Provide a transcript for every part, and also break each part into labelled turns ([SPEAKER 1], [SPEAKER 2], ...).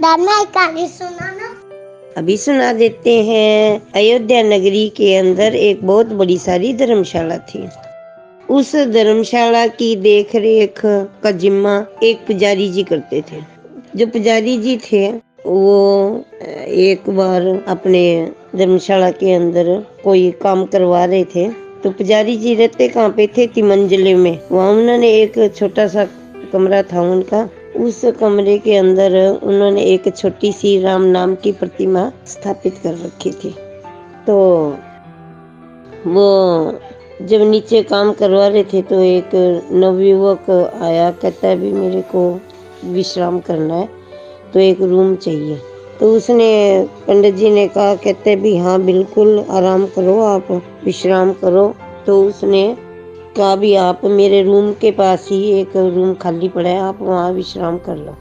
[SPEAKER 1] दाना एक कहानी सुनाना।
[SPEAKER 2] अभी सुना देते हैं। अयोध्या नगरी के अंदर एक बहुत बड़ी सारी धर्मशाला थी। उस धर्मशाला की देख रेख का जिम्मा एक पुजारी जी करते थे। जो पुजारी जी थे वो एक बार अपने धर्मशाला के अंदर कोई काम करवा रहे थे। तो पुजारी जी रहते कहाँ पे थे? तिमंजले में। वहाँ उन्होंने एक छोटा सा कमरा था उनका। उस कमरे के अंदर उन्होंने एक छोटी सी राम नाम की प्रतिमा स्थापित कर रखी थी। तो वो जब नीचे काम करवा रहे थे तो एक नवयुवक आया, कहता है भी मेरे को विश्राम करना है तो एक रूम चाहिए। तो उसने पंडित जी ने कहा, कहते भी हाँ बिल्कुल आराम करो, आप विश्राम करो। तो उसने कहा भी आप मेरे रूम के पास ही एक रूम खाली पड़ा है, आप वहाँ विश्राम कर लो।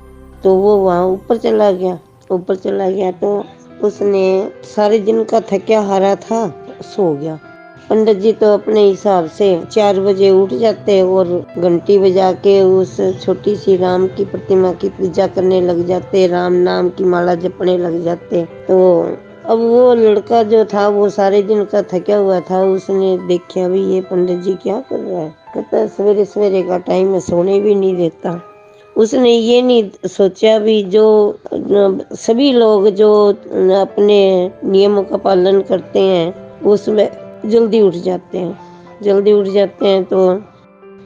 [SPEAKER 2] तो वो वहाँ ऊपर चला गया तो उसने सारे दिन का थका हारा था, सो गया। पंडित जी तो अपने हिसाब से 4 बजे उठ जाते और घंटी बजा के उस छोटी सी राम की प्रतिमा की पूजा करने लग जाते, राम नाम की माला जपने लग जाते। तो अब वो लड़का जो था वो सारे दिन का थका हुआ था। उसने देखा भी ये पंडित जी क्या कर रहा है, कहता सवेरे सवेरे का टाइम है, सोने भी नहीं देता। उसने ये नहीं सोचा भी जो सभी लोग जो अपने नियमों का पालन करते हैं उसमें जल्दी उठ जाते हैं। तो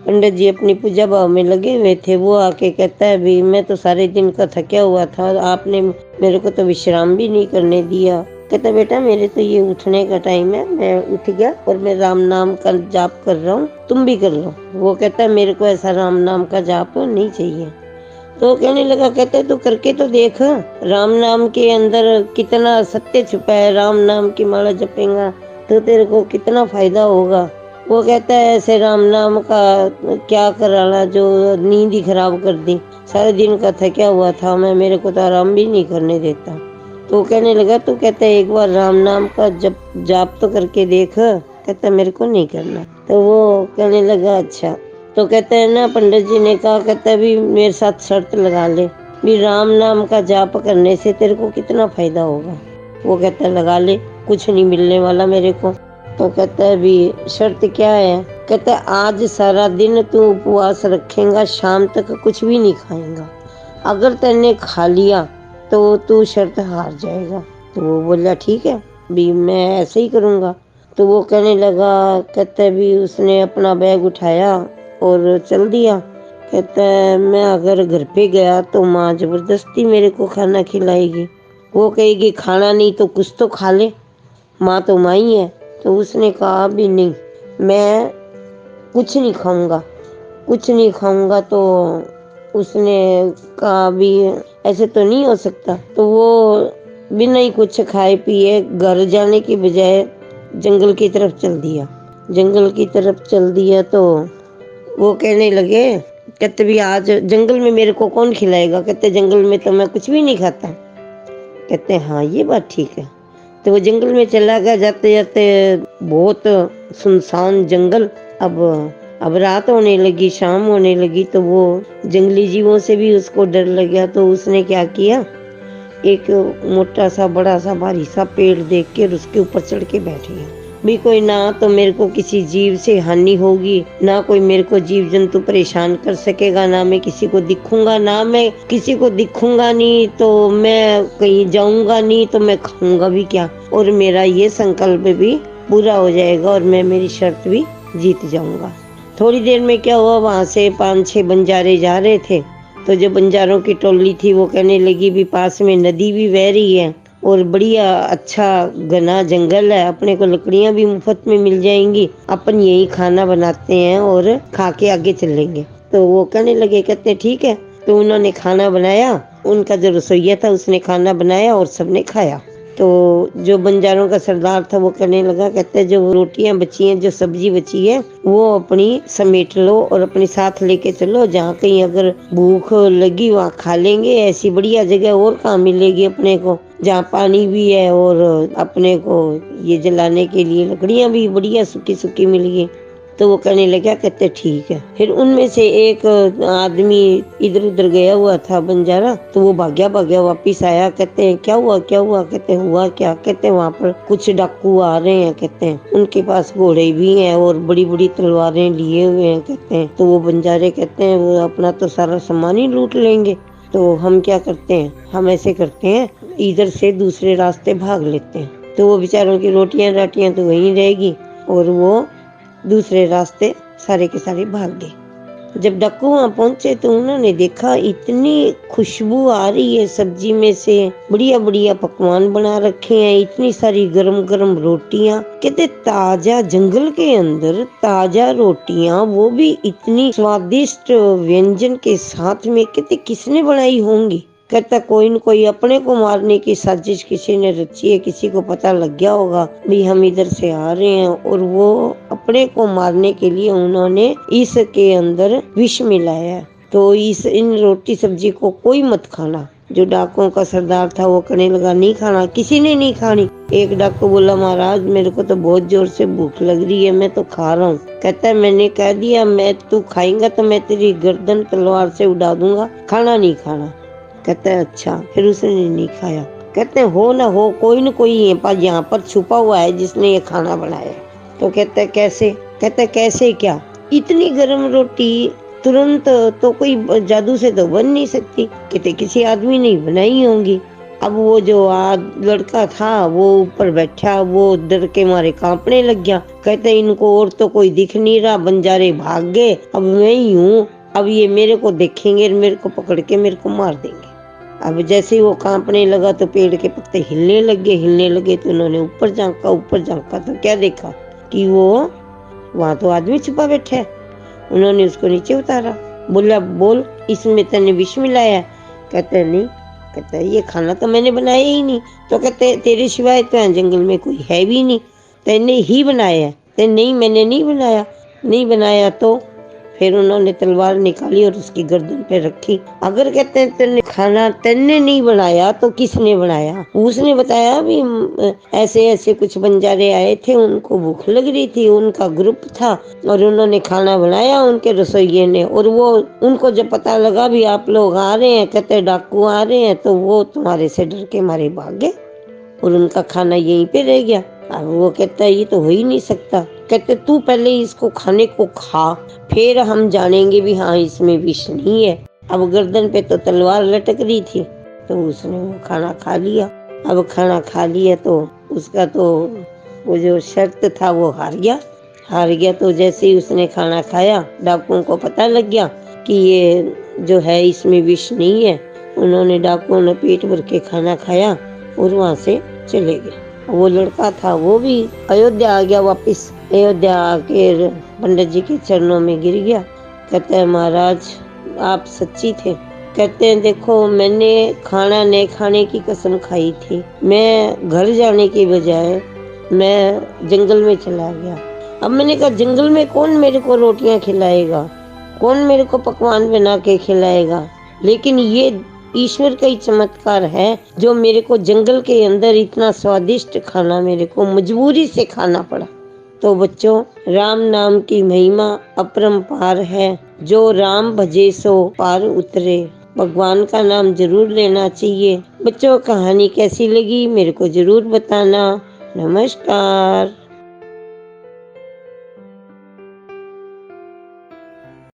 [SPEAKER 2] पंडित जी अपनी पूजा भाव में लगे हुए थे। वो आके कहता है भी मैं तो सारे दिन का थका हुआ था, आपने मेरे को तो विश्राम भी नहीं करने दिया। कहता बेटा मेरे तो ये उठने का टाइम है, मैं उठ गया और मैं राम नाम का जाप कर रहा हूँ, तुम भी कर लो। वो कहता है मेरे को ऐसा राम नाम का जाप नहीं चाहिए। तो कहने लगा, कहते तू करके तो देख, राम नाम के अंदर कितना सत्य छुपा है, राम नाम की माला जपेगा तो तेरे को कितना फायदा होगा। वो कहता है ऐसे राम नाम का क्या कराना जो नींद ही खराब कर दी, सारे दिन का थका हुआ था मैं, मेरे को तो आराम भी नहीं करने देता। तो कहने लगा तू कहता है एक बार राम नाम का जाप तो करके देख। कहता मेरे को नहीं करना। तो वो कहने लगा अच्छा। तो कहते हैं ना पंडित जी ने कहा, कहता है भी मेरे साथ शर्त लगा ले भी राम नाम का जाप करने से तेरे को कितना फायदा होगा। वो कहता है लगा ले, कुछ नहीं मिलने वाला मेरे को। तो कहता है भी शर्त क्या है? कहता है आज सारा दिन तू उपवास रखेगा, शाम तक कुछ भी नहीं खाएगा, अगर तैने खा लिया तो तू शर्त हार जाएगा। तो वो बोला ठीक है भी मैं ऐसे ही करूँगा। तो वो कहने लगा, कहता है भी उसने अपना बैग उठाया और चल दिया। कहता है मैं अगर घर पे गया तो माँ जबरदस्ती मेरे को खाना खिलाएगी, वो कहेगी खाना नहीं तो कुछ तो खा ले, माँ तो माँ ही है। तो उसने कहा भी नहीं, मैं कुछ नहीं खाऊंगा। तो उसने कहा भी ऐसे तो नहीं हो सकता। तो वो बिना ही कुछ खाए पिए घर जाने की बजाय जंगल की तरफ चल दिया। तो वो कहने लगे, कहते भी आज जंगल में मेरे को कौन खिलाएगा? कहते जंगल में तो मैं कुछ भी नहीं खाता। कहते हाँ ये बात ठीक है। तो वो जंगल में चला गया। जाते जाते बहुत सुनसान जंगल। अब रात होने लगी, शाम होने लगी। तो वो जंगली जीवों से भी उसको डर लग गया। तो उसने क्या किया, एक मोटा सा बड़ा सा भारी सा पेड़ देख के उसके ऊपर चढ़ के बैठ गया। भी कोई ना तो मेरे को किसी जीव से हानि होगी, ना कोई मेरे को जीव जंतु परेशान कर सकेगा, ना मैं किसी को दिखूंगा, नहीं तो मैं कहीं जाऊंगा नहीं, तो मैं खाऊंगा भी क्या, और मेरा ये संकल्प भी पूरा हो जाएगा और मैं मेरी शर्त भी जीत जाऊंगा। थोड़ी देर में क्या हुआ, वहां से 5-6 बंजारे जा रहे थे। तो जो बंजारों की टोली थी वो कहने लगी भी पास में नदी भी बह रही है और बढ़िया अच्छा घना जंगल है, अपने को लकड़ियां भी मुफ्त में मिल जाएंगी, अपन यही खाना बनाते हैं और खा के आगे चलेंगे। तो वो कहने लगे, कहते ठीक है। तो उन्होंने खाना बनाया, उनका जो रसोइया था उसने खाना बनाया और सबने खाया। तो जो बंजारों का सरदार था वो कहने लगा, कहते जो रोटियां बची हैं, जो सब्जी बची है वो अपनी समेट लो और अपने साथ लेके चलो, जहाँ कहीं अगर भूख लगी वहाँ खा लेंगे, ऐसी बढ़िया जगह और कहाँ मिलेगी अपने को, जहाँ पानी भी है और अपने को ये जलाने के लिए लकड़ियां भी बढ़िया सूखी सूखी मिल गई। तो वो कहने लगा, कहते ठीक है। फिर उनमें से एक आदमी इधर उधर गया हुआ था बंजारा, तो वो भाग्या वापिस आया। कहते हैं क्या हुआ क्या हुआ? कहते हुआ क्या? कहते वहाँ पर कुछ डाकू आ रहे हैं। कहते हैं उनके पास घोड़े भी हैं और बड़ी बड़ी तलवारें लिए हुए हैं। कहते हैं तो वो बंजारे कहते हैं वो अपना तो सारा सामान ही लूट लेंगे, तो हम क्या करते हैं, हम ऐसे करते हैं इधर से दूसरे रास्ते भाग लेते हैं। तो वो बेचारों की रोटियां राटियां तो वहीं रहेगी और वो दूसरे रास्ते सारे के सारे भाग गए। जब डाकू वहाँ पहुंचे तो उन्होंने देखा इतनी खुशबू आ रही है सब्जी में से, बढ़िया बढ़िया पकवान बना रखे हैं, इतनी सारी गरम गरम रोटियां। कहते ताजा जंगल के अंदर ताजा रोटियां, वो भी इतनी स्वादिष्ट व्यंजन के साथ में, कहते किसने बनाई होंगी? कहता कोई न कोई अपने को मारने की साजिश किसी ने रची है, किसी को पता लग गया होगा भी हम इधर से आ रहे हैं, और वो अपने को मारने के लिए उन्होंने इसके अंदर विष मिलाया। तो इन रोटी सब्जी को कोई मत खाना। जो डाकुओं का सरदार था वो कहने लगा नहीं खाना, किसी ने नहीं खानी। एक डाकू बोला महाराज मेरे को तो बहुत जोर से भूख लग रही है, मैं तो खा रहा हूँ। कहता है मैंने कह दिया मैं तू खाएगा तो मैं तेरी गर्दन तलवार से उड़ा दूंगा, खाना नहीं खाना। कहता है अच्छा। फिर उसने नहीं खाया। कहते हैं हो ना हो कोई न कोई यहाँ पर छुपा हुआ है जिसने ये खाना बनाया। तो कहता है कैसे? कहता है कैसे क्या, इतनी गर्म रोटी तुरंत तो कोई जादू से तो बन नहीं सकती, कहते किसी आदमी ने बनाई होंगी। अब वो जो लड़का था वो ऊपर बैठा, वो डर के मारे कांपने लग गया। कहते इनको और तो कोई दिख नहीं रहा, बंजारे भाग गए, अब मैं ही हूँ, अब ये मेरे को देखेंगे, मेरे को पकड़ के मेरे को मार देंगे। अब जैसे ही वो कांपने लगा तो पेड़ के पत्ते हिलने लगे तो उन्होंने ऊपर झांका तो क्या देखा कि वो वहां तो आदमी छुपा बैठा है। उन्होंने उसको नीचे उतारा, बोला बोल इसमें तने विष मिलाया? कहते नहीं। कहता ये खाना तो मैंने बनाया ही नहीं। तो कहते तेरे सिवाय तो जंगल में कोई है भी नहीं, तेने ही बनाया है। नहीं मैंने नहीं बनाया। तो फिर उन्होंने तलवार निकाली और उसकी गर्दन पे रखी। अगर कहते हैं तेने खाना तेने नहीं बनाया तो किसने बनाया? उसने बताया भी ऐसे ऐसे कुछ बंजारे आए थे, उनको भूख लग रही थी, उनका ग्रुप था और उन्होंने खाना बनाया उनके रसोइये ने, और वो उनको जब पता लगा भी आप लोग आ रहे हैं, कहते डाकू आ रहे हैं, तो वो तुम्हारे से डर के मारे भाग गए और उनका खाना यहीं पे रह गया। अब वो कहता है ये तो हो ही नहीं सकता। कहते तू पहले इसको खाने को खा, फिर हम जानेंगे भी हाँ इसमें विष नहीं है। अब गर्दन पे तो तलवार लटक रही थी, तो उसने वो खाना खा लिया। अब खाना खा लिया तो उसका तो वो जो शर्त था वो हार गया। तो जैसे ही उसने खाना खाया, डाकुओं को पता लग गया कि ये जो है इसमें विष नहीं है। उन्होंने डाकुओं ने पेट भर के खाना खाया और वहां से चले गए। वो लड़का था वो भी अयोध्या आ गया वापिस। अयोध्या आके पंडित जी के चरणों में गिर गया। कहते हैं महाराज आप सच्ची थे। कहते हैं देखो मैंने खाना नहीं खाने की कसम खाई थी, मैं घर जाने की बजाय मैं जंगल में चला गया। अब मैंने कहा जंगल में कौन मेरे को रोटियां खिलाएगा, कौन मेरे को पकवान बना के खिलाएगा? लेकिन ये ईश्वर का ही चमत्कार है जो मेरे को जंगल के अंदर इतना स्वादिष्ट खाना मेरे को मजबूरी से खाना पड़ा। तो बच्चों राम नाम की महिमा अपरंपार है। जो राम भजे सो पार उतरे। भगवान का नाम जरूर लेना चाहिए। बच्चों कहानी कैसी लगी मेरे को जरूर बताना। नमस्कार।